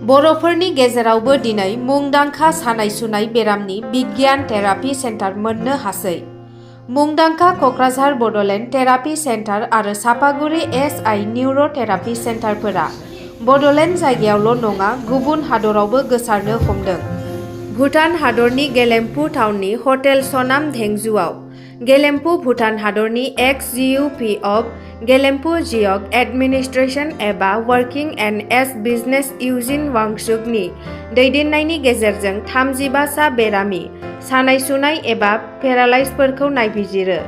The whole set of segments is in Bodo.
बर'फोरनि गेजेरावबो दिनै मुंदांखा सानाय सुनाय बेरामनि बिगियान थेरापि सेन्टार मोननो हासै। मुंदांखा क'क्राझार बड'लेण्ड थेरापि सेन्टार आरो सापागुरि एस.आइ. निउर' थेरापि सेन्टारफोरा बड'लेण्ड जायगायावल' नङा गुबुन हादरावबो गोसारनो हमदों। भुटान हादरनि गेलेम्फु टाउननि हटेल सनाम धेंजुआव गेलेम्फु भुटान हादरनि एक्स.जि.इउ.पि. अफ गेलेम्फु जिय'ग एडमिनिस्ट्रेशन एबा वर्किं एस बिजनेस इउजिन वांगचुकनि दैदेननायनि गेजेरजों 35 सा बेरामि सानाय सुनाय एबा पेरालाइजफोरखौ नायबिजिरो।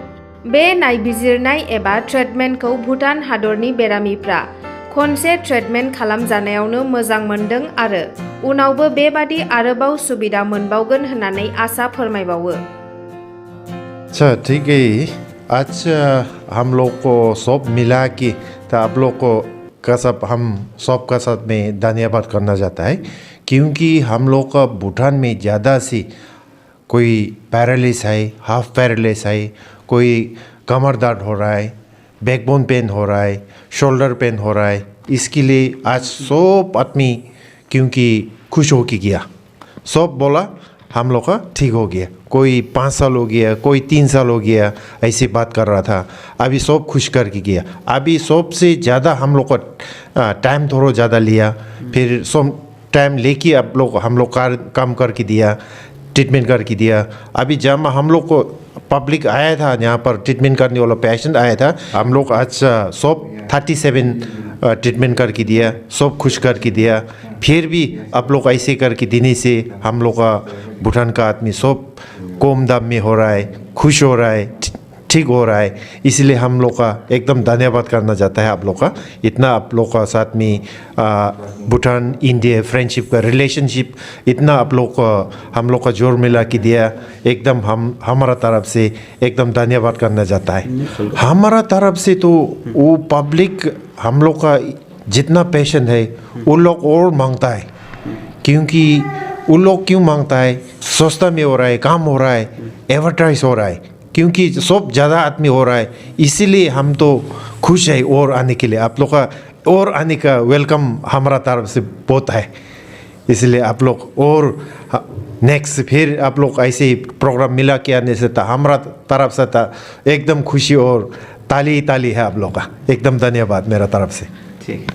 बे नायबिजिरनाय एबा ट्रिटमेन्टखौ भुटान हादरनि बेरामिफ्रा खनसे ट्रिटमेन्ट खालामजानायावनो मोजां मोनदों आरो उनावबो बेबादि आरोबाव सुबिदा मोनबावगोन होननानै आसा फोरमायबावो। अच्छा ठीक है, आज हम लोग को सब मिला के तो आप लोग को का सब हम सब का साथ में धन्यवाद करना चाहता है, क्योंकि हम लोग का भूटान में ज़्यादा से कोई पैरालिस है, हाफ पैरालिस है, कोई कमर दर्द हो रहा है, बैकबोन पेन हो रहा है, शोल्डर पेन हो रहा है। इसके लिए आज सब आदमी क्योंकि खुश हो के गया, सब बोला हम लोग का ठीक हो गया। कोई 5 साल हो गया, कोई 3 साल हो गया, ऐसी बात कर रहा था, अभी सब खुश करके गया। अभी सबसे ज़्यादा हम लोग का टाइम थोड़ा ज़्यादा लिया, फिर सब टाइम लेके हम लोग काम करके दिया, ट्रीटमेंट करके दिया। अभी जब हम लोग को पब्लिक आया था यहाँ पर ट्रीटमेंट करने वाला पेशेंट आया था, हम लोग आज सब 37 ट्रीटमेंट करके दिया, सब खुश करके दिया। फिर भी आप लोग ऐसे करके देने से हम लोग का भूटान का आदमी सब कम दाम में हो रहा है, खुश हो रहा है, ठीक हो रहा है। इसलिए हम लोग का एकदम धन्यवाद करना चाहता है आप लोग का। इतना आप लोग का साथ में भूटान इंडिया फ्रेंडशिप का रिलेशनशिप इतना आप लोग का हम लोग का जोर मिला के दिया, एकदम हमारा तरफ से एकदम धन्यवाद करना चाहता है। हमारा तरफ से तो वो पब्लिक हम लोग का जितना पेशेंट है वो लोग और मांगता है, क्योंकि वो लोग क्यों मांगता है, सस्ता में हो रहा है, काम हो रहा है, एडवर्टाइज हो रहा है, क्योंकि सब ज़्यादा आदमी हो रहा है। इसीलिए हम तो खुश है और आने के लिए। आप लोग का और आने का वेलकम हमारा तरफ से बहुत है। इसलिए आप लोग और नेक्स्ट फिर आप लोग ऐसे ही प्रोग्राम मिला के आने से था हमारा तरफ से था एकदम खुशी और ताली ताली है आप लोग का। एकदम धन्यवाद मेरा तरफ से। ठीक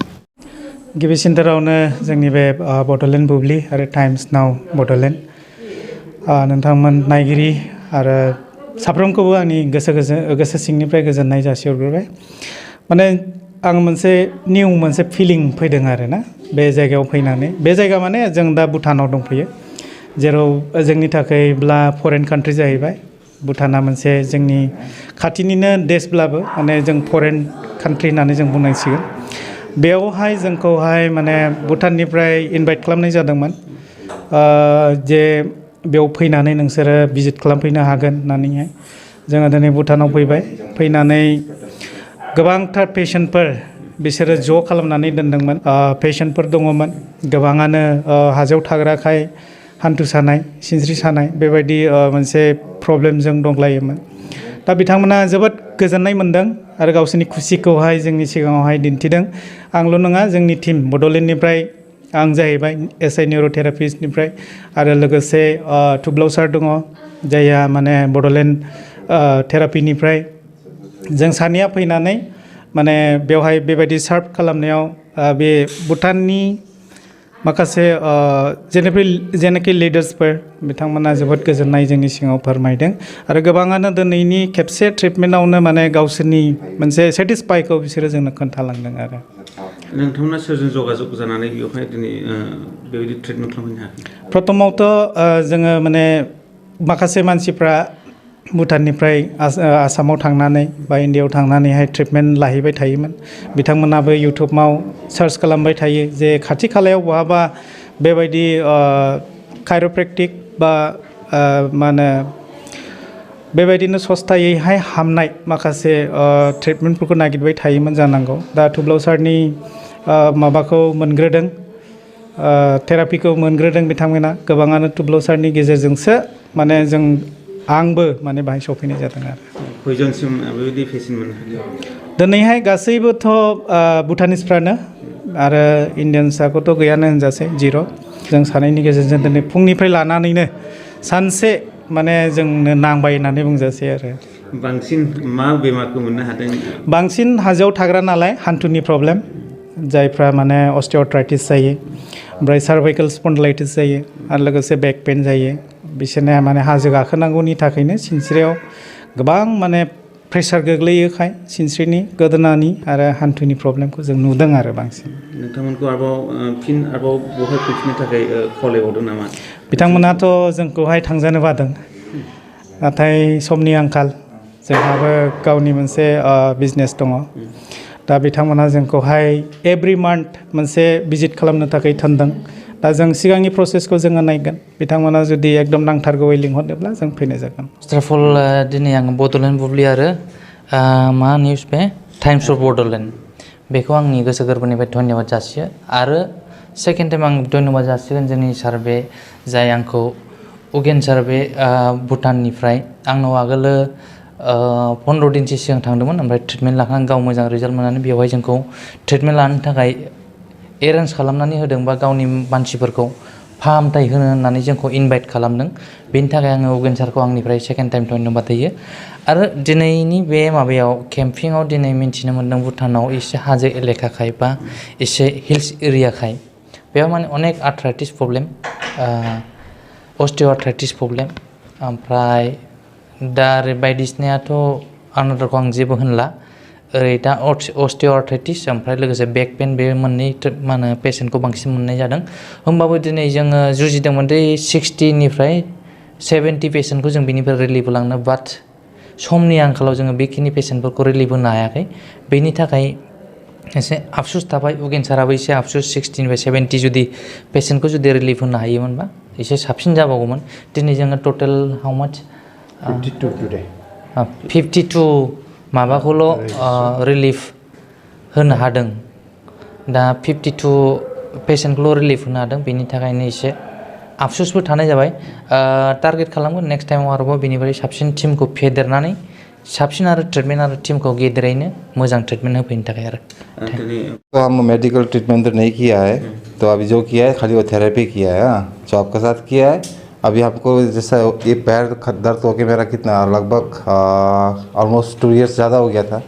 गिबि सेन्टारावनो जोंनि बे बड'लेण्ड बुब्लि आरो टाइम्स नाउ बड'लेण्ड नोंथांमोन नायगिरि आरो साफ्रोमखौबो आंनि गोसो सिंनिफ्राय गोजोननाय जासिहरग्रोबाय। माने आं मोनसे फिलिं फैदों आरो ना बे जायगायाव फैनानै। बे जायगा माने जों दा भुटानाव दंफैयो, जेराव जोंनि थाखायब्ला फरेन कान्ट्रि जाहैबाय। भुटाना मोनसे जोंनि खाथिनिनो देशब्लाबो माने जों फरेन कान्ट्रि होननानै जों बुंनांसिगोन। बेयावहाय जोंखौहाय माने भुटाननिफ्राय इनभाइट खालामनाय जादोंमोन, जे बेयाव फैनानै नोंसोरो भिजिट खालामफैनो हागोन होननानैहाय। जोङो दिनै भुटानाव फैनानै गोबांथार पेशेन्टफोर बिसोरो ज' खालामनानै दोनदोंमोन। पेशेन्टफोर दङमोन गोबाङानो हाजोआव थाग्राखाय हान्थु सानाय, सिनस्रि सानाय बेबायदि मोनसे प्रब्लेमजों दंलायोमोन। दा बिथांमोना जोबोद गोजोननाय मोनदों आरो गावसोरनि खुसिखौहाय जोंनि सिगाङावहाय दिन्थिदों। आंल' नङा, जोंनि टीम बड'लेण्डनिफ्राय आं जाहैबाय एस.आइ. निउर' थेरापिस्टनिफ्राय, आरो लोगोसे थुब्लाव सार दङ जायहा माने बड'लेण्ड थेरापिनिफ्राय। जों सानैया फैनानै माने बेवहाय बेबायदि सार्भ खालामनायाव बे भुटाननि माखासे जेनाखि लिडार्सफोर बिथांमोना जोबोद गोजोननाय जोंनि सिगाङाव फोरमायदों आरो गोबाङानो दिनैनि खेबसे ट्रिटमेन्टआवनो माने गावसोरनि मोनसे सेटिसफाइखौ बिसोरो जोंनो खोन्थालांदों। आरो नोंथांमोना सोरजों जगाजग जानानै बेवहाय दिनै बेबायदि ट्रिटमेन्ट खालामनो हायाखै? प्रथमावथ' जोङो माने माखासे मानसिफ्रा भुटाननिफ्राय आसामाव थांनानै बा इण्डियाआव थांनानैहाय ट्रिटमेन्ट लाहैबाय थायोमोन। बिथांमोनाबो इउटुबाव सार्च खालामबाय थायो जे खाथि खालायाव बहाबा बेबायदि कायर'प्रेक्टिक बा मा होनो बेबायदिनो सस्थायैहाय हामनाय माखासे ट्रिटमेन्टफोरखौ नागिरबाय थायोमोन जानांगौ। दा थुब्लाव सारनि माबाखौ मोनग्रोदों, थेरापिखौ मोनग्रोदों बिथांमोना। गोबाङानो थुब्लाव सारनि गेजेरजोंसो माने आंबो माने बाहाय सफैनाय जादों। आरो खयजनसिम बेबायदि पेसेन्ट मोननो हादों? दिनैहाय गासैबोथ' भुटानिसफ्रानो आरो इन्डियान्सआखौथ' गैयानो होनजासै जिर' जों सानैनि गेजेरजों दिनै फुंनिफ्राय लानानैनो सानसे माने जोंनो नांबाय होननानै बुंजासै आरो बांसिन मा बेमारखौ मोननो हादों? बांसिन हाजोआव थाग्रा नालाय हान्थुनि प्रब्लेम जायफ्रा माने अस्टिय'आर्थ्राइटिस जायो ओमफ्राय सार्भाइकेल स्पन्डिलाइटिस जायो आरो लोगोसे बेक पेन जायो बिसोरना माने हाजो गाखोनांगौनि थाखायनो सिनस्रियाव गोबां माने प्रेसार गोग्लैयोखाय सिनस्रिनि गोदोनानि आरो हान्थुनि प्रब्लेमखौ जों नुदों आरो बांसिन नोंथांमोनखौ आरोबाव बहाय फैफिननो थाखाय खावलायबावदों नामा? बिथांमोनाथ' जोंखौहाय थांजानो बादों नाथाय समनि आंखाल जोंहाबो गावनि मोनसे बिजनेस दङ दा बिथांमोना जोंखौहाय एभ्रि मान्थ मोनसे भिजिट खालामनो थाखाय थिनदों दा जों सिगांनि प्रसेसखौ जोङो नायगोन बिथांमोना जुदि एकदम नांथारगौयै लिंहरदोंब्ला जों फैनाय जागोन। फार्स्ट अफ अल दिनै आङो बड'लेण्ड बुब्लि आरो मा निउस बे टाइम्स अफ बड'लेण्ड बेखौ आंनि गोसो गोरबोनिफ्राय धन्यबाद जासियो आरो सेकेन्ड टाइम आं धन्यबाद जासिगोन जोंनि सार बे जाय आंखौ उगेन सार बे भुटाननिफ्राय आंनाव आगोलो 15 दिनसो सिगां थांदोंमोन ओमफ्राय ट्रिटमेन्ट लाखांनानै गाव मोजां रिजाल्ट मोननानै बेवहाय जोंखौ ट्रिटमेन्ट लानो थाखाय एरेन्ज खालामनानै होदों बा गावनि मानसिफोरखौ फाहामथाय होनो होननानै जोंखौ इनभाइट खालामदों बेनि थाखाय आङो उगेन सारखौ आंनिफ्राय सेकेन्ड टाइम धन्यबाद होयो आरो दिनैनि बे माबायाव केम्पिंआव दिनै मिन्थिनो मोन्दों भुटानाव एसे हाजो एलेखाखाय बा एसे हिल्स एरियाखाय बेयाव माने अनेक आर्थराइटिस प्रब्लेम अस्टिय'आर्थराइटिस प्रब्लेम ओमफ्राय दा ओरै बायदिसिनायाथ' आनादारखौ आं जेबो होनला ओरै दा अस्टिय'आर्थराइटिस ओमफ्राय लोगोसे बेक पेन बे मोननै मा होनो पेसेन्टखौ बांसिन मोननाय जादों होमबाबो दिनै जोङो जुजिदोंमोन दि 60निफ्राय 70 पेसेन्टखौ जों बिनिफ्राय रिलिफ लांनो बाट समनि आंखालाव जोङो बेखिनि पेसेन्टफोरखौ रिलिफ होनो हायाखै बेनि थाखाय एसे आफसुस थाबाय उगेन साराबो एसे आफसुस 60निफ्राय 70 जुदि पेसेन्टखौ जुदि रिलिफ होनो हायोमोनबा एसे साबसिन जाबावगौमोन दिनै जोङो टटेल हाउ माच 52 माबाखौल' रिलिफ होनो हादों दा 52 पेसेन्टखौल' रिलिफ होनो हादों बेनि थाखायनो एसे आफसुसबो थानाय जाबाय टारगेट खालामगोन नेक्स्ट टाइमाव आरोबाव बेनिफ्राय साबसिन टिमखौ फेदेरनानै साबसिन आरो ट्रिटमेन्ट आरो टीमखौ गेदेरैनो मोजां ट्रिटमेन्ट होफैनो थाखाय आरो तो हम मेडिकल ट्रीटमेंट तो नहीं किया है तो अभी जो किया है खाली वो थेरेपी किया है जो आपके साथ किया है अभी हमको जैसा ये पैर दर्द होके मेरा कितना लगभग ऑलमोस्ट 2 इयर्स ज़्यादा हो गया था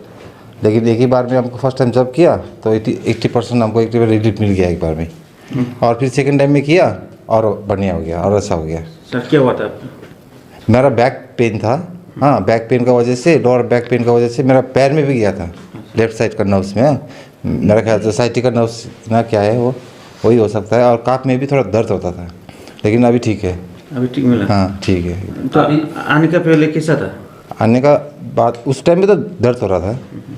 लेकिन एक ही बार में हमको फर्स्ट टाइम जब किया तो 80% हमको एक रिलीफ मिल गया एक बार में और फिर सेकेंड टाइम में किया और बढ़िया हो गया और अच्छा हो गया। सर क्या हुआ था? मेरा बैक पेन था हाँ बैक पेन का वजह से लोअर बैक पेन का वजह से मेरा पैर में भी गया था लेफ्ट साइड का नर्व्स में मेरा ख्याल से साइटिका नर्व्स ना क्या है वो वही हो सकता है और काफ में भी थोड़ा दर्द होता था लेकिन अभी ठीक है अभी ठीक मिला हाँ ठीक है। तो अभी आने का पहले कैसा था? आने का बाद उस टाइम में तो दर्द हो रहा था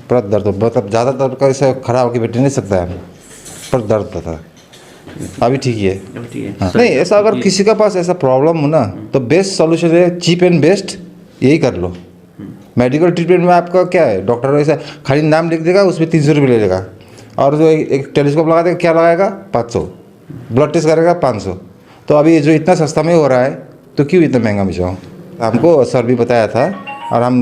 पूरा दर्द मतलब ज़्यादा दर्द का ऐसे खड़ा होकर बैठ नहीं सकता है पर दर्द होता था अभी ठीक है। अभी ठीक है हाँ। नहीं ऐसा अगर किसी का पास ऐसा प्रॉब्लम हो ना तो बेस्ट सॉल्यूशन है चीप एंड बेस्ट यही कर लो। मेडिकल ट्रीटमेंट में आपका क्या है डॉक्टर ऐसा खाली नाम लिख देगा उसमें 300 रुपये ले लेगा और जो एक टेलीस्कोप लगा देगा क्या लगाएगा 500 ब्लड टेस्ट करेगा 500 तो अभी जो इतना सस्ता में हो रहा है तो क्यों इतना महंगा में जाऊँ। हमको सर भी बताया था और हम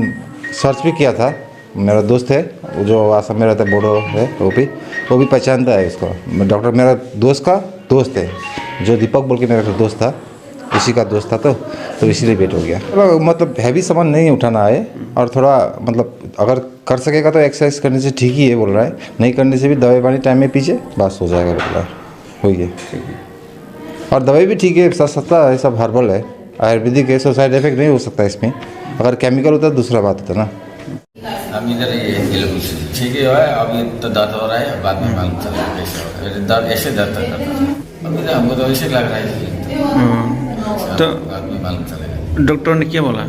सर्च भी किया था मेरा दोस्त है जो आसाम में रहता है बोडो है वो भी पहचानता है इसको डॉक्टर मेरा दोस्त का दोस्त है जो दीपक बोल के मेरा दोस्त था इसी का दोस्त था तो इसीलिए वेट हो गया मतलब हैवी सामान नहीं उठाना है और थोड़ा मतलब अगर कर सकेगा तो एक्सरसाइज करने से ठीक ही है बोल रहा है नहीं करने से भी दवाई पानी टाइम में पीजिए बस हो जाएगा बोल रहा है हो गया और दवाई भी ठीक है सस्ता है सब हर्बल है आयुर्वेदिक है सो साइड इफेक्ट नहीं हो सकता इसमें अगर केमिकल होता है दूसरा बात होता ना। हम इधर ये लोग ठीक ही है अभी तो दर्द हो रहा है बाद में मालूम चलेगा कैसे होगा दर्द ऐसे दर्द करता अभी तो हमको तो ऐसे लग रहा है तो बाद में मालूम चलेगा। डॉक्टर ने क्या बोला?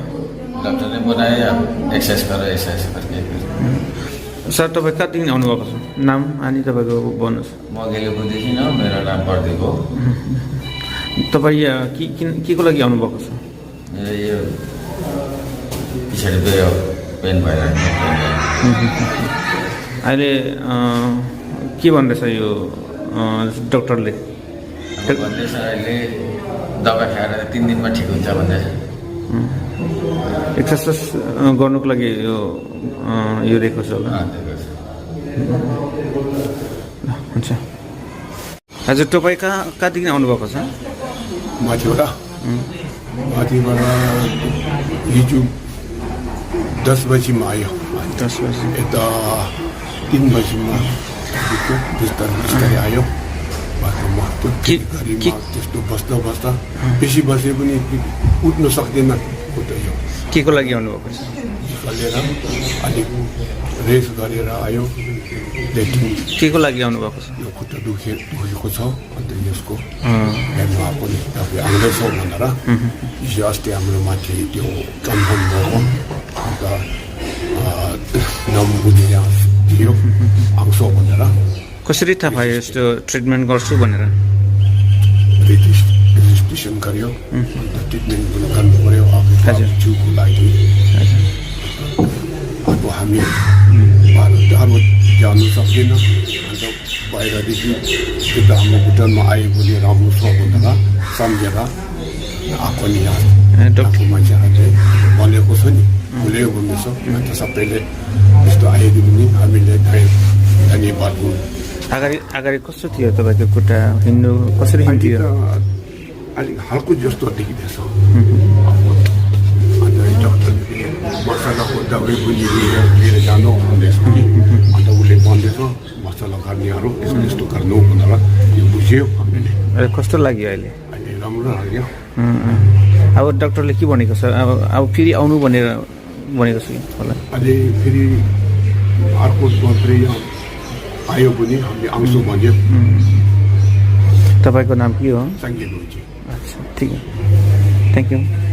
डॉक्टर ने बोला है आप एक्सरसाइज करो ऐसा ऐसा करके। सर तपाईँ कतिदिन आउनुभएको छ? नाम अनि तपाईँको भन्नुहोस्। म गेलेपुदेखि न मेरो नाम प्रदीप हो। तपाईँ के को लागि आउनुभएको छ? मेरो यो पछाडि त यो पेन भइरहेको अहिले के भन्दैछ यो डक्टरले? भन्दैछ अहिले दबाई खाएर 3 दिनमा ठिक हुन्छ भन्दैछ। एक्सरसाइज गर्नुको लागि यो दिएको छ होला। दिएको छ। हुन्छ हजुर तपाईँ कहाँदेखि आउनुभएको छ माथिबाट माथिबाट हिजो 10 बजीमा आयो 10 बजी यता 3 बजीमा बिस्तारै आयो बाटोमा गाडीमा त्यस्तो बस्दा बेसी बसे पनि उठ्न सक्दैन उतै के को लागि आउनुभएको छ निकालेर अलिक रेस्ट गरेर आयो लेटिङ के को लागि आउनुभएको छ यो खुट्टा दुखेको छ अन्त यसको हेर्नु पनि तपाईँ आउँदैछ भनेर हिजो अस्ति हाम्रो माथि त्यो कन्फर्म भयो अन्त नम्बुने थियो आउँछ भनेर कसरी थाहा पायो यस्तो ट्रिटमेन्ट गर्छु भनेर रेजिस्ट्रेसन गर्यो अन्त ट्रिटमेन्ट पनि गर्नु पऱ्यो अब जिउको लागि अब हामी अब जानु सक्दैन अन्त बाहिरदेखि त्यो हाम्रो भुटानमा आयो भने राम्रो छ भनेर सम्झेर आएको नि डक्टर मान्छेहरूले भनेको छ नि भुल्यो भन्दैछ अन्त सबैले यस्तो आयो भने हामीले धन्यवाद अगाडि कस्तो थियो तपाईँको खुट्टा हिँड्नु कसरी हिँड्थ्यो अलिक हल्को जस्तो देखिँदैछ अन्त डक्टरले मसलाको दबाई पनि लिएर जानु भन्दैछ अन्त उसले भन्दैछ मसला गर्नेहरू यस्तो यस्तो गर्नु भनेर यो बुझ्यो हामीले कस्तो लाग्यो अहिले राम्रो लाग्यो अब डक्टरले के भनेको छ अब फेरि आउनु भनेको छ होला अहिले फेरि अर्को मात्रै आयो भने हामीले आउँछौँ भन्यो तपाईँको नाम के हो सङ्गीत हुन्छ अच्छा ठिक है थ्याङ्क यू